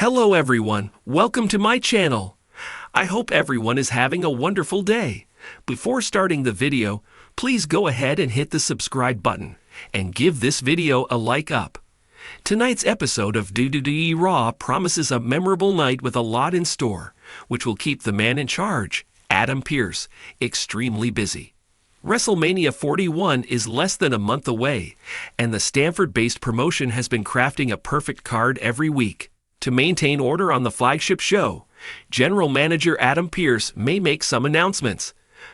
Hello everyone, welcome to my channel. I hope everyone is having a wonderful day. Before starting the video, please go ahead and hit the subscribe button and give this video a like up. Tonight's episode of WWE Raw promises a memorable night with a lot in store, which will keep the man in charge, Adam Pearce, extremely busy. WrestleMania 41 is less than a month away, and the Stamford-based promotion has been crafting a perfect card every week. To maintain order on the flagship show, General Manager Adam Pearce may make some announcements.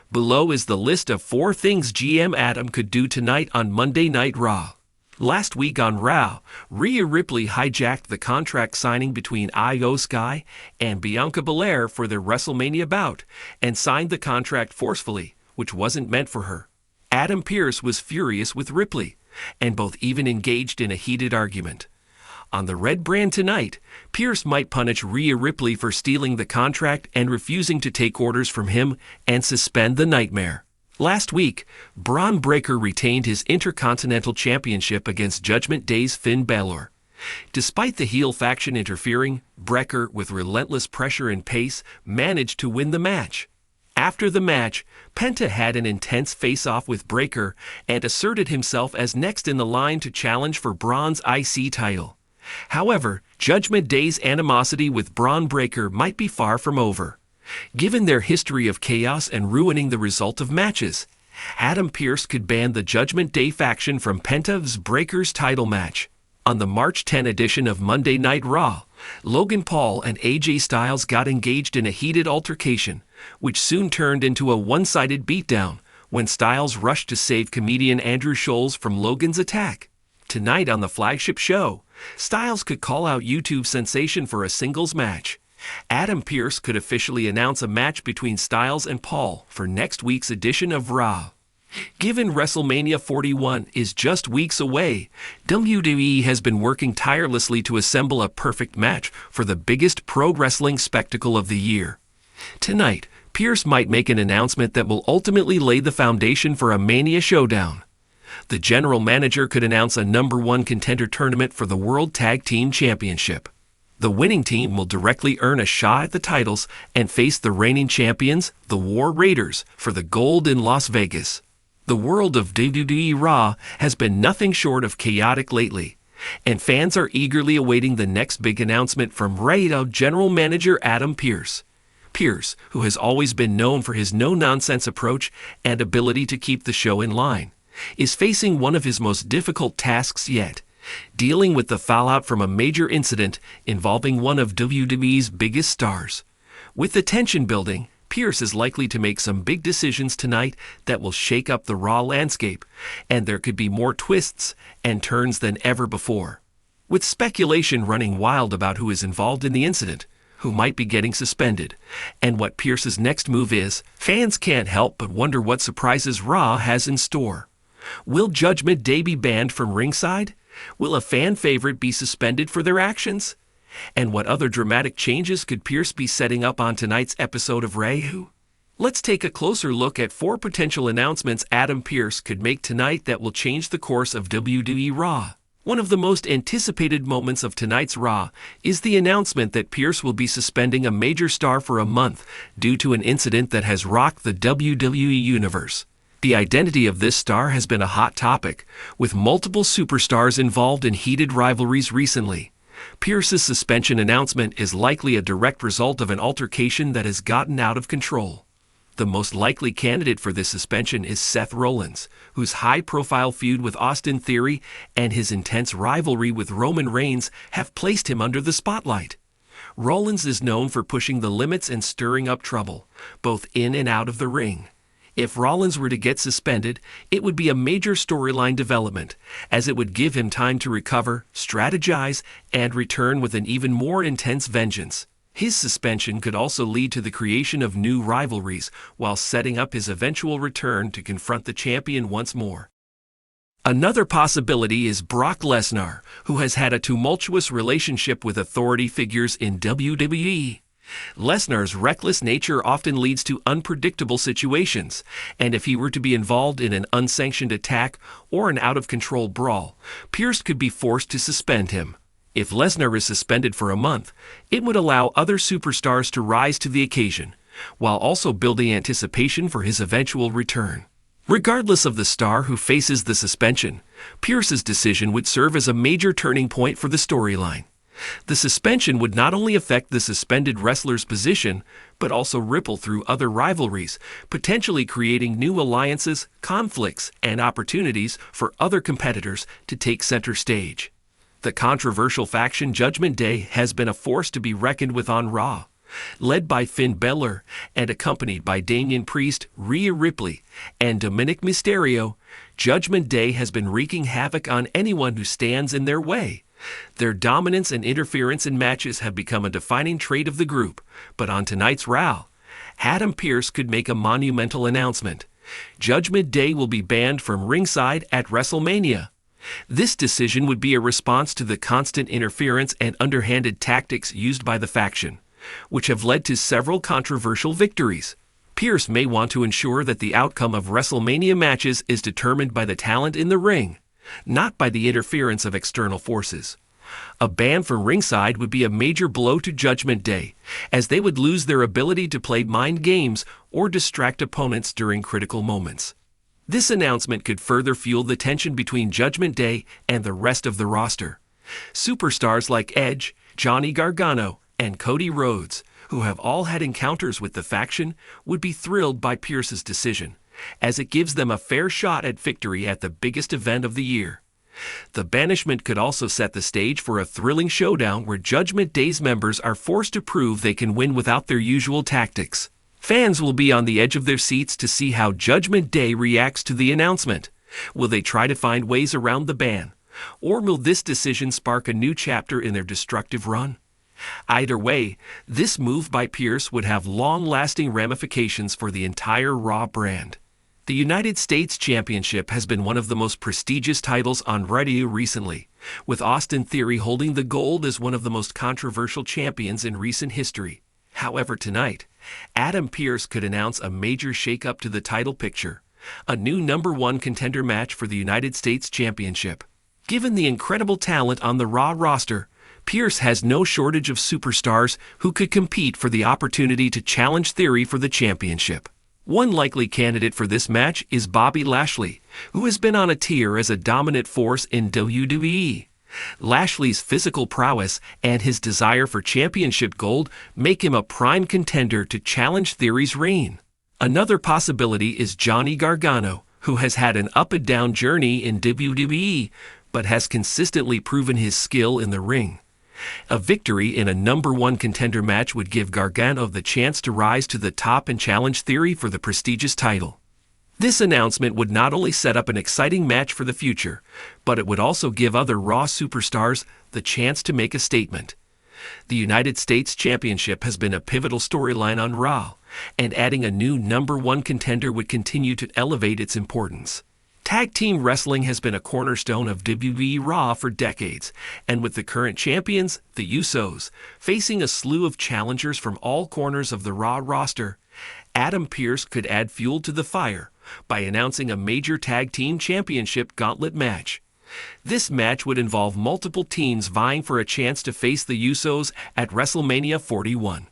Below is the list of 4 things GM Adam could do tonight on Monday Night Raw. Last week on Raw, Rhea Ripley hijacked the contract signing between Io Sky and Bianca Belair for their WrestleMania bout and signed the contract forcefully, which wasn't meant for her. Adam Pearce was furious with Ripley, and both even engaged in a heated argument. On the Red Brand tonight, Pearce might punish Rhea Ripley for stealing the contract and refusing to take orders from him and suspend the Nightmare. Last week, Braun Breaker retained his Intercontinental Championship against Judgment Day's Finn Balor. Despite the heel faction interfering, Breaker, with relentless pressure and pace, managed to win the match. After the match, Penta had an intense face-off with Breaker and asserted himself as next in the line to challenge for Braun's IC title. However, Judgment Day's animosity with Braun Breaker might be far from over. Given their history of chaos and ruining the result of matches, Adam Pearce could ban the Judgment Day faction from Penta's Breaker's title match. On the March 10 edition of Monday Night Raw, Logan Paul and AJ Styles got engaged in a heated altercation, which soon turned into a one-sided beatdown when Styles rushed to save comedian Andrew Scholes from Logan's attack. Tonight on the flagship show, Styles could call out YouTube sensation for a singles match. Adam Pearce could officially announce a match between Styles and Paul for next week's edition of Raw. Given WrestleMania 41 is just weeks away, WWE has been working tirelessly to assemble a perfect match for the biggest pro wrestling spectacle of the year. Tonight, Pearce might make an announcement that will ultimately lay the foundation for a Mania showdown. The general manager could announce a #1 contender tournament for the World Tag Team Championship. The winning team will directly earn a shot at the titles and face the reigning champions, the War Raiders, for the gold in Las Vegas. The world of WWE Raw has been nothing short of chaotic lately, and fans are eagerly awaiting the next big announcement from Raw general manager Adam Pearce. Pearce, who has always been known for his no-nonsense approach and ability to keep the show in line, is facing one of his most difficult tasks yet, dealing with the fallout from a major incident involving one of WWE's biggest stars. With the tension building, Pearce is likely to make some big decisions tonight that will shake up the Raw landscape, and there could be more twists and turns than ever before. With speculation running wild about who is involved in the incident, who might be getting suspended, and what Pearce's next move is, fans can't help but wonder what surprises Raw has in store. Will Judgment Day be banned from ringside? Will a fan favorite be suspended for their actions? And what other dramatic changes could Pearce be setting up on tonight's episode of Raw? Let's take a closer look at 4 potential announcements Adam Pearce could make tonight that will change the course of WWE Raw. One of the most anticipated moments of tonight's Raw is the announcement that Pearce will be suspending a major star for a month due to an incident that has rocked the WWE Universe. The identity of this star has been a hot topic, with multiple superstars involved in heated rivalries recently. Pearce's suspension announcement is likely a direct result of an altercation that has gotten out of control. The most likely candidate for this suspension is Seth Rollins, whose high-profile feud with Austin Theory and his intense rivalry with Roman Reigns have placed him under the spotlight. Rollins is known for pushing the limits and stirring up trouble, both in and out of the ring. If Rollins were to get suspended, it would be a major storyline development, as it would give him time to recover, strategize, and return with an even more intense vengeance. His suspension could also lead to the creation of new rivalries while setting up his eventual return to confront the champion once more. Another possibility is Brock Lesnar, who has had a tumultuous relationship with authority figures in WWE. Lesnar's reckless nature often leads to unpredictable situations, and if he were to be involved in an unsanctioned attack or an out-of-control brawl, Pearce could be forced to suspend him. If Lesnar is suspended for a month, it would allow other superstars to rise to the occasion, while also building anticipation for his eventual return. Regardless of the star who faces the suspension, Pierce's decision would serve as a major turning point for the storyline. The suspension would not only affect the suspended wrestler's position, but also ripple through other rivalries, potentially creating new alliances, conflicts, and opportunities for other competitors to take center stage. The controversial faction Judgment Day has been a force to be reckoned with on Raw. Led by Finn Balor and accompanied by Damian Priest, Rhea Ripley, and Dominic Mysterio, Judgment Day has been wreaking havoc on anyone who stands in their way. Their dominance and interference in matches have become a defining trait of the group, but on tonight's Raw, Adam Pearce could make a monumental announcement. Judgment Day will be banned from ringside at WrestleMania. This decision would be a response to the constant interference and underhanded tactics used by the faction, which have led to several controversial victories. Pearce may want to ensure that the outcome of WrestleMania matches is determined by the talent in the ring, not by the interference of external forces. A ban from ringside would be a major blow to Judgment Day, as they would lose their ability to play mind games or distract opponents during critical moments. This announcement could further fuel the tension between Judgment Day and the rest of the roster. Superstars like Edge, Johnny Gargano, and Cody Rhodes, who have all had encounters with the faction, would be thrilled by Pearce's decision, as it gives them a fair shot at victory at the biggest event of the year. The banishment could also set the stage for a thrilling showdown where Judgment Day's members are forced to prove they can win without their usual tactics. Fans will be on the edge of their seats to see how Judgment Day reacts to the announcement. Will they try to find ways around the ban? Or will this decision spark a new chapter in their destructive run? Either way, this move by Pearce would have long-lasting ramifications for the entire Raw brand. The United States Championship has been one of the most prestigious titles on radio recently, with Austin Theory holding the gold as one of the most controversial champions in recent history. However, tonight, Adam Pearce could announce a major shakeup to the title picture, a new #1 contender match for the United States Championship. Given the incredible talent on the Raw roster, Pearce has no shortage of superstars who could compete for the opportunity to challenge Theory for the championship. One likely candidate for this match is Bobby Lashley, who has been on a tear as a dominant force in WWE. Lashley's physical prowess and his desire for championship gold make him a prime contender to challenge Theory's reign. Another possibility is Johnny Gargano, who has had an up-and-down journey in WWE, but has consistently proven his skill in the ring. A victory in a #1 contender match would give Gargano the chance to rise to the top and challenge Theory for the prestigious title. This announcement would not only set up an exciting match for the future, but it would also give other Raw superstars the chance to make a statement. The United States Championship has been a pivotal storyline on Raw, and adding a new #1 contender would continue to elevate its importance. Tag team wrestling has been a cornerstone of WWE Raw for decades, and with the current champions, the Usos, facing a slew of challengers from all corners of the Raw roster, Adam Pearce could add fuel to the fire by announcing a major tag team championship gauntlet match. This match would involve multiple teams vying for a chance to face the Usos at WrestleMania 41.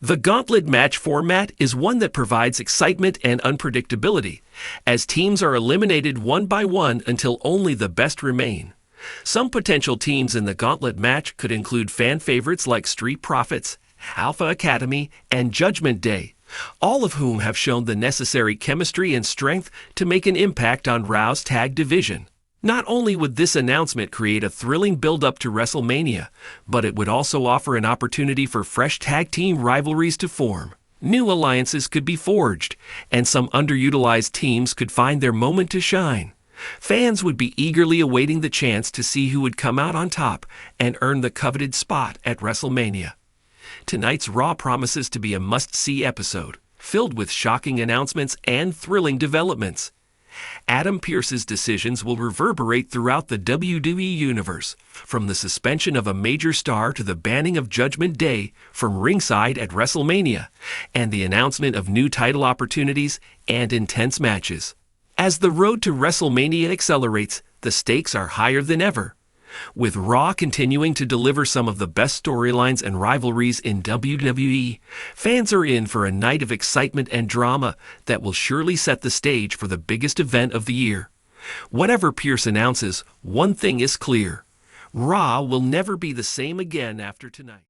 The gauntlet match format is one that provides excitement and unpredictability, as teams are eliminated one by one until only the best remain. Some potential teams in the gauntlet match could include fan favorites like Street Profits, Alpha Academy, and Judgment Day, all of whom have shown the necessary chemistry and strength to make an impact on Raw's tag division. Not only would this announcement create a thrilling build-up to WrestleMania, but it would also offer an opportunity for fresh tag team rivalries to form. New alliances could be forged, and some underutilized teams could find their moment to shine. Fans would be eagerly awaiting the chance to see who would come out on top and earn the coveted spot at WrestleMania. Tonight's Raw promises to be a must-see episode, filled with shocking announcements and thrilling developments. Adam Pearce's decisions will reverberate throughout the WWE Universe, from the suspension of a major star to the banning of Judgment Day from ringside at WrestleMania, and the announcement of new title opportunities and intense matches. As the road to WrestleMania accelerates, the stakes are higher than ever. With Raw continuing to deliver some of the best storylines and rivalries in WWE, fans are in for a night of excitement and drama that will surely set the stage for the biggest event of the year. Whatever Pierce announces, one thing is clear: Raw will never be the same again after tonight.